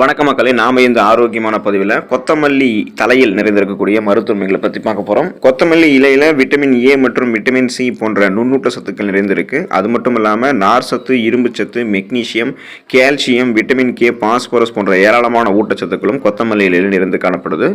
வணக்க மக்களே, நாம இந்த ஆரோக்கியமான பதிவில் கொத்தமல்லி தலையில் நிறைந்திருக்கக்கூடிய மருத்துவமைகளை பற்றி பார்க்க போகிறோம். கொத்தமல்லி இலையில் விட்டமின் ஏ மற்றும் விட்டமின் சி போன்ற நுண்ணூட்ட சத்துக்கள் நிறைந்திருக்கு. அது மட்டும் இல்லாமல் நார் சத்து, இரும்பு சத்து, magnesium, calcium, vitamin K, phosphorus போன்ற ஏராளமான ஊட்டச்சத்துக்களும் கொத்தமல்லி இலையில் நிறைந்து காணப்படுது.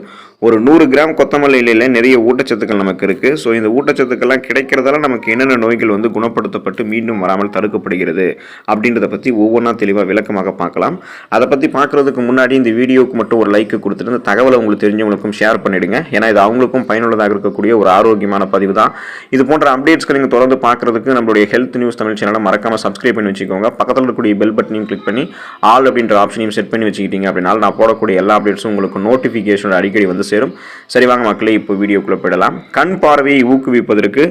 ஒரு 100 கிராம் கொத்தமல்லி இலையில் நிறைய ஊட்டச்சத்துக்கள் நமக்கு இருக்குது. ஸோ இந்த ஊட்டச்சத்துக்கள்லாம் கிடைக்கிறதால நமக்கு என்னென்ன நோய்கள் குணப்படுத்தப்பட்டு மீண்டும் வராமல் தடுக்கப்படுகிறது அப்படின்றத பற்றி ஒவ்வொன்றா தெளிவாக விளக்கமாக பார்க்கலாம். அதை பற்றி பார்க்குறது முன்னாடி இந்த வீடியோக்கு மட்டும் ஒரு லைக் கொடுத்துட்டு இந்த தகவலை உங்களுக்கு தெரிஞ்சவங்களுக்கும் ஷேர் பண்ணிடுங்க. ஏன்னா இது அவங்களுக்கும் பயனுள்ளதாக இருக்கக்கூடிய ஒரு ஆரோக்கியமான பதிவு தான். இது போன்ற அப்டேட்ஸ்க்கு நீங்கள் தொடர்ந்து பார்க்கறதுக்கு நம்மளுடைய ஹெல்த் நியூஸ் தமிழ் சேனலை மறக்காம சப்ஸ்கிரைப் பண்ணி வச்சுக்கோங்க. பக்கத்தில் இருக்கக்கூடிய பெல் பட்டனையும் கிளிக் பண்ணி ஆல் அப்படின்ற ஆப்ஷனையும் செட் பண்ணி வச்சுக்கிட்டீங்க அப்படின்னா நான் போடக்கூடிய எல்லா அப்டேட்ஸும் உங்களுக்கு நோட்டிஃபிகேஷன் அடிக்கடி சேரும். சரி வாங்க மக்களே, இப்போ வீடியோக்குள்ள போயிடலாம். கண் பார்வையை ஊக்குவிப்பதற்கு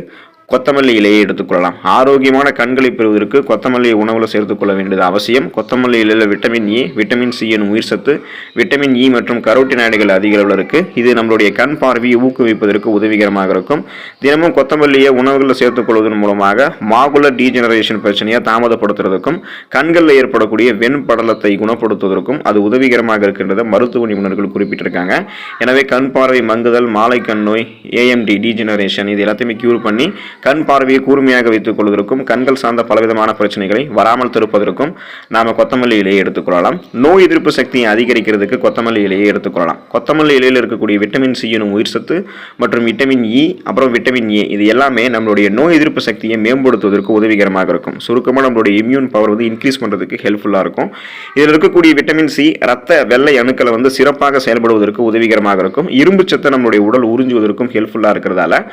கொத்தமல்லி இலையை எடுத்துக்கொள்ளலாம். ஆரோக்கியமான கண்களை பெறுவதற்கு கொத்தமல்லியை உணவில் சேர்த்துக்கொள்ள வேண்டியது அவசியம். கொத்தமல்லி இலையில் விட்டமின் ஏ, விட்டமின் சி எனும் உயிர் சத்து, விட்டமின் இ மற்றும் கரோட்டினாய்டுகள் அதிக அளவில் இருக்குது. இது நம்மளுடைய கண் பார்வையை ஊக்குவிப்பதற்கு உதவிகரமாக இருக்கும். தினமும் கொத்தமல்லியை உணவுகளில் சேர்த்துக்கொள்வதன் மூலமாக மாகுலர் டீஜெனரேஷன் பிரச்சனையை தாமதப்படுத்துவதற்கும் கண்களில் ஏற்படக்கூடிய வெண்படலத்தை குணப்படுத்துவதற்கும் அது உதவிகரமாக இருக்கின்றத மருத்துவ நிபுணர்கள் குறிப்பிட்டிருக்காங்க. எனவே கண் பார்வை மங்குதல், மாலை கண் நோய், ஏஎம்டி டீஜெனரேஷன் இது எல்லாத்தையுமே கியூர் பண்ணி கண் பார்வையை கூர்மையாக வைத்துக் கொள்வதற்கும் கண்கள் சார்ந்த பலவிதமான பிரச்சனைகளை வராமல் தடுப்பதற்கும் நாம கொத்தமல்லி இலையை எடுத்துக்கொள்ளலாம். நோய் எதிர்ப்பு சக்தியை அதிகரிக்கிறதுக்கு கொத்தமல்லி இலையை எடுத்துக்கொள்ளலாம். கொத்தமல்லி இலையில் இருக்கக்கூடிய விட்டமின் சி எனும் உயிர் சத்து மற்றும் விட்டமின் இ அப்புறம் விட்டமின் ஏ இது எல்லாமே நம்மளுடைய நோய் எதிர்ப்பு சக்தியை மேம்படுத்துவதற்கு உதவிகரமாக இருக்கும். சுருக்கமாக நம்மளுடைய இம்யூன் பவர் இன்க்ரீஸ் பண்ணுறதுக்கு ஹெல்ப்ஃபுல்லாக இருக்கும். இதில் இருக்கக்கூடிய விட்டமின் சி ரத்த வெள்ளை அணுக்களை சிறப்பாக செயல்படுவதற்கு உதவிகரமாக இருக்கும். இரும்பு சத்தை நம்மளுடைய உடல் உறிஞ்சுவதற்கும் ஹெல்ப்ஃபுல்லாக இருக்கிறதால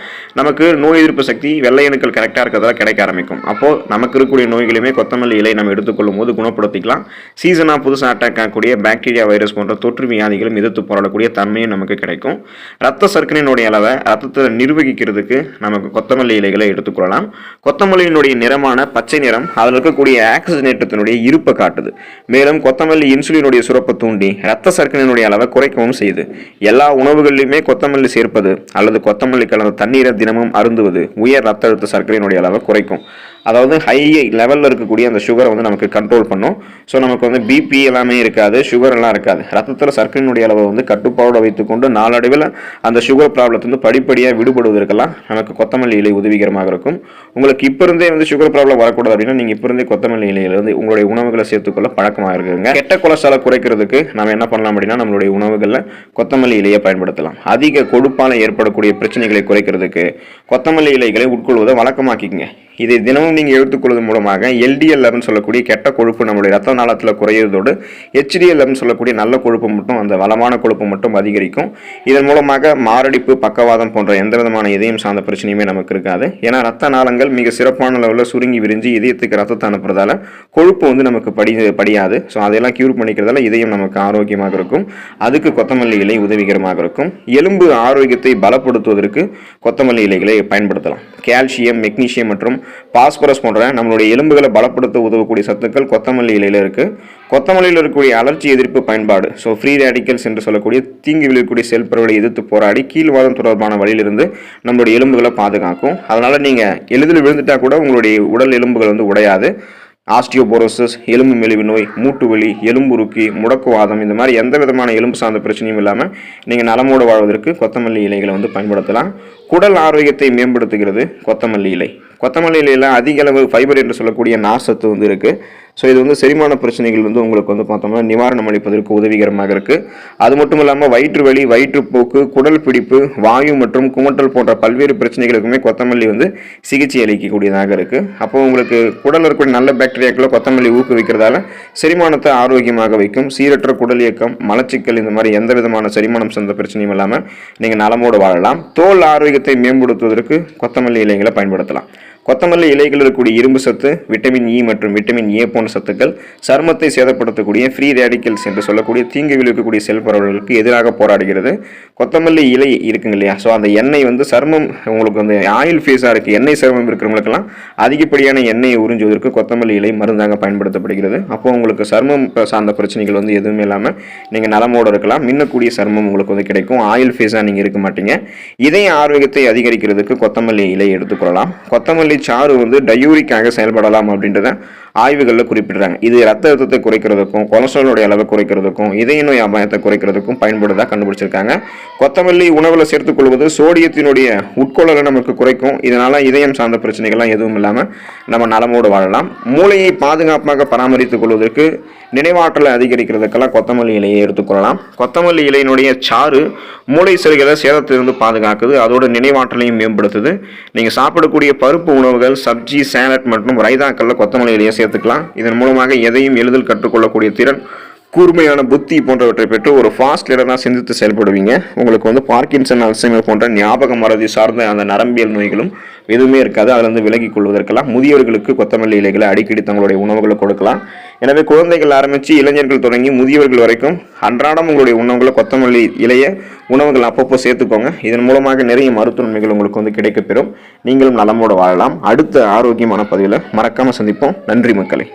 நமக்கு நோய் எதிர்ப்பு சக்தி வெள்ளை அணுக்கள் கரெக்டாக இருக்கிறதால கிடைக்க ஆரம்பிக்கும். அப்போ நமக்கு இருக்கக்கூடிய நோய்களையுமே கொத்தமல்லி இலை நம்ம எடுத்துக்கொள்ளும் போது குணப்படுத்திக்கலாம். சீசனாக புதுசாக அட்டாக் ஆகக்கூடிய பாக்டீரியா, வைரஸ் போன்ற தொற்று வியாதிகளும் எதிர்த்து போராடக்கூடிய தன்மையும் நமக்கு கிடைக்கும். ரத்த சர்க்கரையினுடைய அளவை ரத்தத்தை நிர்வகிக்கிறதுக்கு நமக்கு கொத்தமல்லி இலைகளை எடுத்துக்கொள்ளலாம். கொத்தமல்லியினுடைய நிறமான பச்சை நிறம் அதில் இருக்கக்கூடிய ஆக்சிஜனேற்றத்தினுடைய இருப்பை காட்டுது. மேலும் கொத்தமல்லி இன்சுலினுடைய சுரப்பை தூண்டி ரத்த சர்க்கரையினுடைய அளவை குறைக்கவும் செய்யுது. எல்லா உணவுகளிலுமே கொத்தமல்லி சேர்ப்பது அல்லது கொத்தமல்லி கலந்த தண்ணீரை தினமும் அருந்துவது உயர் ரத்த அழுத்த சர்க்கரையினுடைய அளவை குறைக்கும். அதாவது ஹை லெவலில் இருக்கக்கூடிய அந்த சுகரை நமக்கு கண்ட்ரோல் பண்ணும். ஸோ நமக்கு பிபி எல்லாமே இருக்காது, சுகர் எல்லாம் இருக்காது. ரத்தத்தில் சர்க்கரையினுடைய அளவை கட்டுப்பாடு வைத்துக்கொண்டு நாளடைவில் அந்த சுகர் ப்ராப்ளத்திலிருந்து படிப்படியாக விடுபடுவதற்கெல்லாம் நமக்கு கொத்தமல்லி இலை உதவிகரமாக இருக்கும். உங்களுக்கு இப்போ இருந்தே சுகர் ப்ராப்ளம் வரக்கூடாது அப்படின்னா நீங்கள் இப்போ இருந்தே கொத்தமல்லி இலையிலிருந்து உங்களுடைய உணவுகளை சேர்த்துக்கொள்ள பழக்கமாக இருக்குங்க. கெட்ட கொலஸ்ட்ராலை குறைக்கிறதுக்கு நம்ம என்ன பண்ணலாம் அப்படின்னா நம்மளுடைய உணவுகளில் கொத்தமல்லி இலையை பயன்படுத்தலாம். அதிக கொழுப்பால் ஏற்படக்கூடிய பிரச்சனைகளை குறைக்கிறதுக்கு கொத்தமல்லி இலைகளை உட்கொள்வதை வழக்கமாக்கிக்கங்க. இதை தினமும் நீங்கள் எடுத்துக்கொள்வதன் மூலமாக எல்டிஎல் சொல்லக்கூடிய கெட்ட கொழுப்பு நம்மளுடைய ரத்த நாளத்தில் குறையிறதோடு ஹெச்டிஎல் சொல்லக்கூடிய நல்ல கொழுப்பு மட்டும், அந்த வளமான கொழுப்பு மட்டும் அதிகரிக்கும். இதன் மூலமாக மாரடைப்பு, பக்கவாதம் போன்ற எந்த விதமான இதயம் சார்ந்த பிரச்சனையுமே நமக்கு இருக்காது. ஏன்னா ரத்த நாளங்கள் மிக சிறப்பான அளவில் சுருங்கி விரிஞ்சு இதயத்துக்கு ரத்தத்தை அனுப்புறதால கொழுப்பு நமக்கு படியாது. ஸோ அதெல்லாம் கியூர் பண்ணிக்கிறதால இதயம் நமக்கு ஆரோக்கியமாக இருக்கும். அதுக்கு கொத்தமல்லி இலை உதவிகரமாக இருக்கும். எலும்பு ஆரோக்கியத்தை பலப்படுத்துவதற்கு கொத்தமல்லி இலைகளை பயன்படுத்தலாம். கால்சியம், மெக்னீசியம் மற்றும் பாஸ்பரஸ் போன்ற நம்மளுடைய எலும்புகளை பலப்படுத்த உதவக்கூடிய சத்துக்கள் கொத்தமல்லி இலையில் இருக்கு. கொத்தமல்லியில் இருக்கக்கூடிய அலர்ஜி எதிர்ப்பு பயன்பாடு, ஸோ ஃப்ரீ ரேடிக்கல்ஸ் என்று சொல்லக்கூடிய தீங்கு விளைவிக்கக்கூடிய செல் பரவலை எதிர்த்து போராடி கீழ்வாதம் தொடர்பான வழியிலிருந்து நம்மளுடைய எலும்புகளை பாதுகாக்கும். அதனால நீங்க எளிதில் விழுந்துட்டா கூட உங்களுடைய உடல் எலும்புகள் உடையாது. ஆஸ்டியோபோரோசிஸ், எலும்பு மெலிவு நோய், மூட்டு வலி, எலும்புருக்கி, முடக்குவாதம் இந்த மாதிரி எந்த விதமான எலும்பு சார்ந்த பிரச்சனையும் இல்லாமல் நீங்கள் நலமோடு வாழ்வதற்கு கொத்தமல்லி இலைகளை பயன்படுத்தலாம். குடல் ஆரோக்கியத்தை மேம்படுத்துகிறது கொத்தமல்லி இலை. கொத்தமல்லி இலையில் அதிக அளவு ஃபைபர் என்று சொல்லக்கூடிய நார் சத்து இருக்குது. ஸோ இது செரிமான பிரச்சனைகள் உங்களுக்கு பார்த்தோம்னா நிவாரணம் அளிப்பதற்கு உதவிகரமாக இருக்குது. அது மட்டும் இல்லாமல் வயிற்று வலி, வயிற்றுப்போக்கு, குடல் பிடிப்பு, வாயு மற்றும் குமட்டல் போன்ற பல்வேறு பிரச்சனைகளுக்குமே கொத்தமல்லி சிகிச்சை அளிக்கக்கூடியதாக இருக்குது. அப்போ உங்களுக்கு குடலில் இருக்கக்கூடிய நல்ல பாக்டீரியாக்களை கொத்தமல்லி ஊக்குவிக்கிறதால செரிமானத்தை ஆரோக்கியமாக வைக்கும். சீரற்ற குடல் இயக்கம், மலச்சிக்கல் இந்த மாதிரி எந்த விதமான செரிமானம் சார்ந்த பிரச்சனையும் இல்லாமல் நீங்கள் நலமோடு வாழலாம். தோல் ஆரோக்கியத்தை மேம்படுத்துவதற்கு கொத்தமல்லி இலைகளை பயன்படுத்தலாம். கொத்தமல்லி இலைகளில் இருக்கக்கூடிய இரும்பு சத்து, விட்டமின் இ மற்றும் விட்டமின் ஏ போன்ற சத்துக்கள் சருமத்தை சேதப்படுத்தக்கூடிய ஃப்ரீ ரேடிக்கல்ஸ் என்று சொல்லக்கூடிய தீங்கு விளைவிக்கக்கூடிய செல் பரவல்களுக்கு எதிராக போராடுகிறது. கொத்தமல்லி இலை இருக்குங்க இல்லையா, ஸோ அந்த எண்ணெய் சருமம் உங்களுக்கு ஆயில் ஃபேஸாக இருக்குது, எண்ணெய் சருமம் இருக்கிறவங்களுக்கெல்லாம் அதிகப்படியான எண்ணெயை உறிஞ்சுவதற்கு கொத்தமல்லி இலை மருந்தாக பயன்படுத்தப்படுகிறது. அப்போ உங்களுக்கு சருமம் சார்ந்த பிரச்சனைகள் எதுவுமே இல்லாமல் நீங்கள் நலமோடு இருக்கலாம். மின்னக்கூடிய சருமம் உங்களுக்கு கிடைக்கும். ஆயில் ஃபேஸாக நீங்கள் இருக்க மாட்டீங்க. இதய ஆரோக்கியத்தை அதிகரிக்கிறதுக்கு கொத்தமல்லி இலை எடுத்துக்கொள்ளலாம். கொத்தமல்லி சாறு டயூரிக்காக செயல்படலாம் அப்படின்றத ஆய்வுகளில் குறிப்பிடுறாங்க. இது ரத்த அழுத்தத்தை குறைக்கிறதுக்கும், கொலஸ்ட்ராலுடைய அளவை குறைக்கிறதுக்கும், இதய நோய் அபாயத்தை குறைக்கிறதுக்கும் பயன்படுவதாக கண்டுபிடிச்சிருக்காங்க. கொத்தமல்லி உணவில் சேர்த்துக் கொள்வது சோடியத்தினுடைய உட்கொள்ளலை நமக்கு குறைக்கும். இதனால இதயம் சார்ந்த பிரச்சனைகள்லாம் எதுவும் இல்லாமல் நம்ம நலமோடு வாழலாம். மூளையை பாதுகாப்பாக பராமரித்துக் கொள்வதற்கு, நினைவாற்றலை அதிகரிக்கிறதுக்கெல்லாம் கொத்தமல்லி இலையை எடுத்துக்கொள்ளலாம். கொத்தமல்லி இலையினுடைய சாறு மூளை செல்களை சேதத்திலிருந்து பாதுகாக்குது, அதோட நினைவாற்றலையும் மேம்படுத்துது. நீங்கள் சாப்பிடக்கூடிய பருப்பு உணவுகள், சப்ஜி, சேலட் மற்றும் ரைதாக்களில் கொத்தமல்லி இலையை சேர்த்துக்கலாம். இதன் மூலமாக எதையும் எளிதில் கற்றுக்கொள்ளக்கூடிய திறன், கூர்மையான புத்தி போன்றவற்றை பெற்று ஒரு ஃபாஸ்ட் லேடராக சிந்தித்து செயல்படுவீங்க. உங்களுக்கு பார்க்கின்சன், அல்சைமர் போன்ற ஞாபக மறதி சார்ந்த அந்த நரம்பியல் நோய்களும் எதுவுமே இருக்காது. அதிலிருந்து விலகிக் கொள்வதற்கெல்லாம் முதியவர்களுக்கு கொத்தமல்லி இலைகளை அடிக்கடி தங்களுடைய உணவுகளை கொடுக்கலாம். எனவே குழந்தைகள் ஆரம்பித்து இளைஞர்கள் தொடங்கி முதியவர்கள் வரைக்கும் அன்றாடம் உங்களுடைய உணவுகளை கொத்தமல்லி இலைய உணவுகள் அப்பப்போ சேர்த்துக்கோங்க. இதன் மூலமாக நிறைய மருத்துவ நன்மைகள் உங்களுக்கு கிடைக்கப்பெறும். நீங்களும் நலமோடு வாழலாம். அடுத்த ஆரோக்கியமான பதிவில் மறக்காமல் சந்திப்போம். நன்றி மக்களே.